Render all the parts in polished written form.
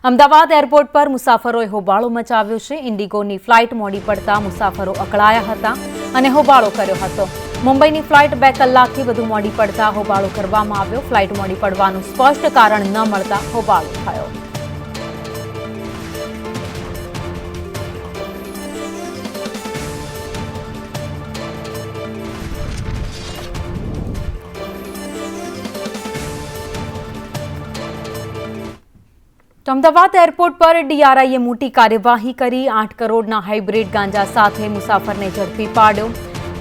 Ahmedabad airport પર મુસાફરોએ હોબાળો મચાવ્યો છે। ઇન્ડિગોની ફ્લાઇટ મોડી પડતા મુસાફરો અકળાયા હતા અને હોબાળો કર્યો હતો। મુંબઈની ફ્લાઇટ 2 કલાકથી વધુ મોડી પડતા હોબાળો કરવામાં આવ્યો। ફ્લાઇટ મોડી પડવાનું સ્પષ્ટ કારણ ન મળતા હોબાળો થયો। અમદાવાદ એરપોર્ટ પર ડીઆરઆઈએ મોટી કાર્યવાહી કરી। 8 કરોડના હાઇબ્રિડ ગાંજા સાથે મુસાફરને ઝડપી પાડ્યો।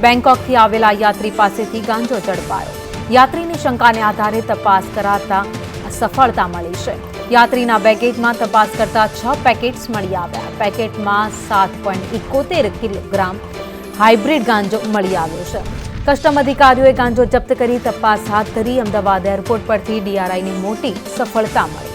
બેંકોકથી આવેલા યાત્રી પાસેથી ગાંજો ઝડપાયો। યાત્રીની શંકાને આધારે તપાસ કરાતા સફળતા મળી છે। યાત્રીના બેગેજમાં તપાસ કરતા 6 પેકેટ્સ મળી આવ્યા। પેકેટમાં 7.71 કિલોગ્રામ હાઇબ્રિડ ગાંજો મળી આવ્યો છે। કસ્ટમ અધિકારીઓએ ગાંજો જપ્ત કરી તપાસ હાથ ધરી। અમદાવાદ એરપોર્ટ પરથી ડીઆરઆઈની મોટી સફળતા મળી।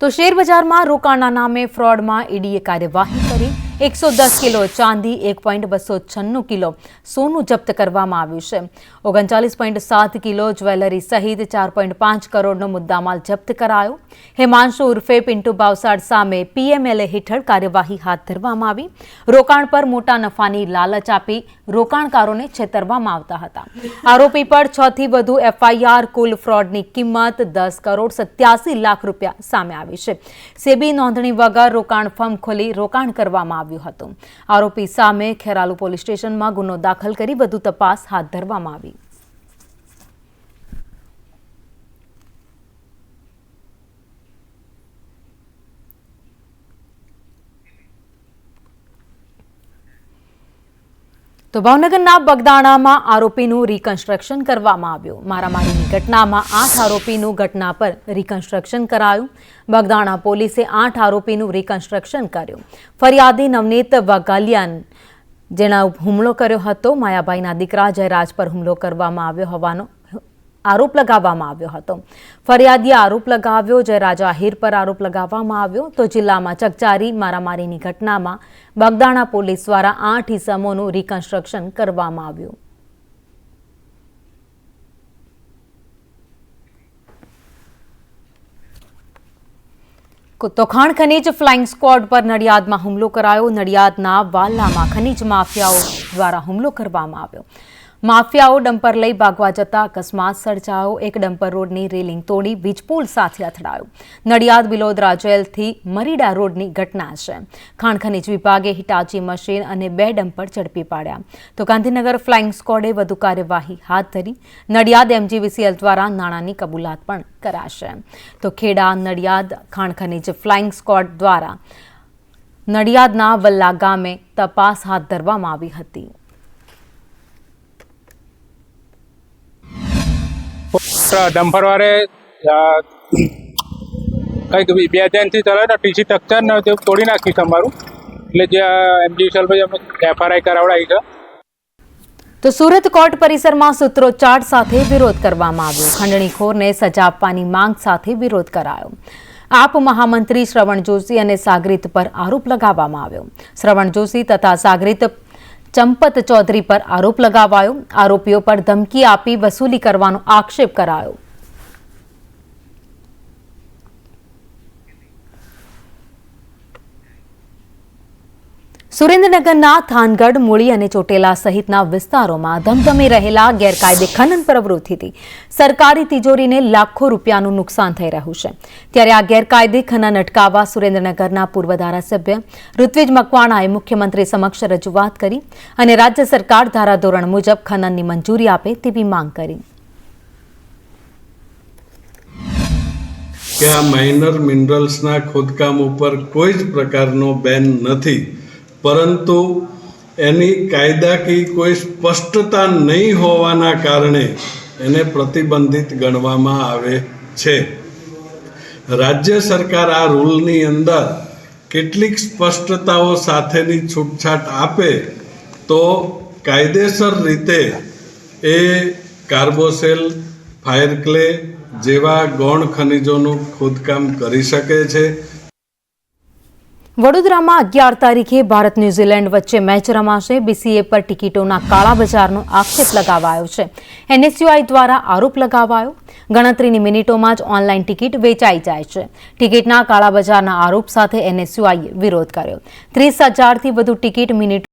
તો શેર બજારમાં રોકાણના નામે ફ્રોડમાં ઈડીએ કાર્યવાહી કરી। 110 કિલો ચાંદી, 1.296 કિલો સોનું જપ્ત કરવામાં આવ્યું છે। 39.7 કિલો જ્વેલરી સહિત 4.5 કરોડનો મુદ્દામાલ જપ્ત કરાયો। હેમાંશુ ઉર્ફે પિન્ટુ ભાવસાર સામે પીએમએલએ હેઠળ કાર્યવાહી હાથ ધરવામાં આવી। રોકાણ પર મોટા નફાની લાલચ આપી રોકાણકારોને છેતરવામાં આવતા હતા। આરોપી પર 6 થી વધુ એફઆઈઆર, કુલ ફ્રોડની કિંમત 10 કરોડ 87 લાખ રૂપિયા સામે આવી છે। સેબી નોંધણી વગર રોકાણ ફર્મ ખોલી રોકાણ કરવામાં આવ્યું હતું। આરોપી સામે ખેરાલુ પોલીસ સ્ટેશનમાં ગુનો દાખલ કરી વધુ તપાસ હાથ ધરવામાં આવી। તો ભાવનગરના બગદાણામાં આરોપીનું રિકન્સ્ટ્રક્શન કરવામાં આવ્યું। મારામારીની ઘટનામાં 8 આરોપીનું ઘટના પર રિકન્સ્ટ્રક્શન કરાયું। બગદાણા પોલીસે 8 આરોપીનું રિકન્સ્ટ્રક્શન કર્યું। ફરિયાદી નવનીત વાઘાલિયાન જેણે હુમલો કર્યો હતો, માયાભાઈના દીકરા જયરાજ પર હુમલો કરવામાં આવ્યો હોવાનો આરોપ લગાવવામાં આવ્યો હતો। ફરિયાદીએ આરોપ લગાવ્યો, જયરાજ આહિર પર આરોપ લગાવવામાં આવ્યો। તો જિલ્લામાં ચકચારી મારામારીની ઘટનામાં બગદાણા પોલીસ દ્વારા 8 ઇસમોનું રિકન્સ્ટ્રક્શન કરવામાં આવ્યું। તો ખાણ ખનીજ ફ્લાઇંગ સ્ક્વોડ પર નડિયાદમાં હુમલો કરાયો। નડિયાદના વાલામાં ખનીજ માફિયાઓ દ્વારા હુમલો કરવામાં આવ્યો। માફિયાઓ ડમ્પર લઈ ભાગવા જતા અકસ્માત સર્જાયો। એક ડમ્પર રોડની રેલિંગ તોડી વીજપોલ સાથે અથડાયો। નડિયાદ બિલોદરા જેલથી મરીડા રોડની ઘટના છે। ખાણ ખનીજ વિભાગે હિટાચી મશીન અને 2 ડમ્પર ઝડપી પાડ્યા। તો ગાંધીનગર ફ્લાઇંગ સ્ક્વોડે વધુ કાર્યવાહી હાથ ધરી। નડિયાદ એમજીવીસીએલ દ્વારા નાણાંની કબૂલાત પણ કરાશે। તો ખેડા નડિયાદ ખાણ ખનીજ ફ્લાઇંગ સ્ક્વોડ દ્વારા નડિયાદના વલ્લા ગામે તપાસ હાથ ધરવામાં આવી હતી। ડમ્પર વાળે કંઈક 2 દિનથી ચલાવે ને ટીસી સ્ટ્રક્ચર ને તે તોડી નાખ્યું તમારું, એટલે જે એમજીવીસીએલ પર અમે એફઆરઆઈ કરાવડાવી છે। તો સુરત કોર્ટ પરિસરમાં સૂત્રોચ્ચાર સાથે વિરોધ કરવામાં આવ્યો। ખંડણીખોરને સજા આપવાની માંગ સાથે વિરોધ કરાયો। આપ મહામંત્રી શ્રવણ જોશી અને સાગરીત પર આરોપ લગાવવામાં આવ્યો। શ્રવણ જોશી તથા સાગરીત ચંપત ચૌધરી પર આરોપ લગાવાયો। આરોપીઓ પર ધમકી આપી વસૂલી કરવાનો આક્ષેપ કરાયો। સુરેન્દ્રનગરના થાનગઢ, મૂળી અને ચોટેલા સહિતના વિસ્તારોમાં ધમધમી રહેલા ગેરકાયદે ખનન પ્રવૃત્તિથી સરકારી તિજોરીને લાખો રૂપિયાનું નુકસાન થઈ રહ્યું છે। ત્યારે આ ગેરકાયદે ખનન અટકાવવા સુરેન્દ્રનગરના પૂર્વ ધારાસભ્ય ઋત્વિજ મકવાણાએ મુખ્યમંત્રી સમક્ષ રજૂઆત કરી અને રાજ્ય સરકાર ધારાધોરણ મુજબ ખનનની મંજૂરી આપે તેવી માંગ કરી। કે આ માઇનર મિનરલ્સના ખોદકામ ઉપર કોઈ જ પ્રકારનો બેન નથી, પરંતુ એની કાયદાકીય કોઈ સ્પષ્ટતા નહીં હોવાના કારણે એને પ્રતિબંધિત ગણવામાં આવે છે। રાજ્ય સરકાર આ રૂલની અંદર કેટલીક સ્પષ્ટતાઓ સાથેની છૂટછાટ આપે તો કાયદેસર રીતે એ કાર્બોસેલ, ફાયર ક્લે જેવા ગૌણ ખનિજોનું ખોદકામ કરી શકે છે। વડોદરામાં 11 તારીખે ભારત ન્યૂઝીલેન્ડ વચ્ચે મેચ રમાશે. BCA પર ટિકિટોના કાળા બજારનો આક્ષેપ લગાવાયો છે. NSUI દ્વારા આરોપ લગાવાયો. ગણતરીની મિનિટોમાં જ ઓનલાઈન ટિકિટ વેચાઈ જાય છે. ટિકિટના કાળા બજારના આરોપ સાથે NSUIએ વિરોધ કર્યો. 30,000થી વધુ ટિકિટ મિનિટો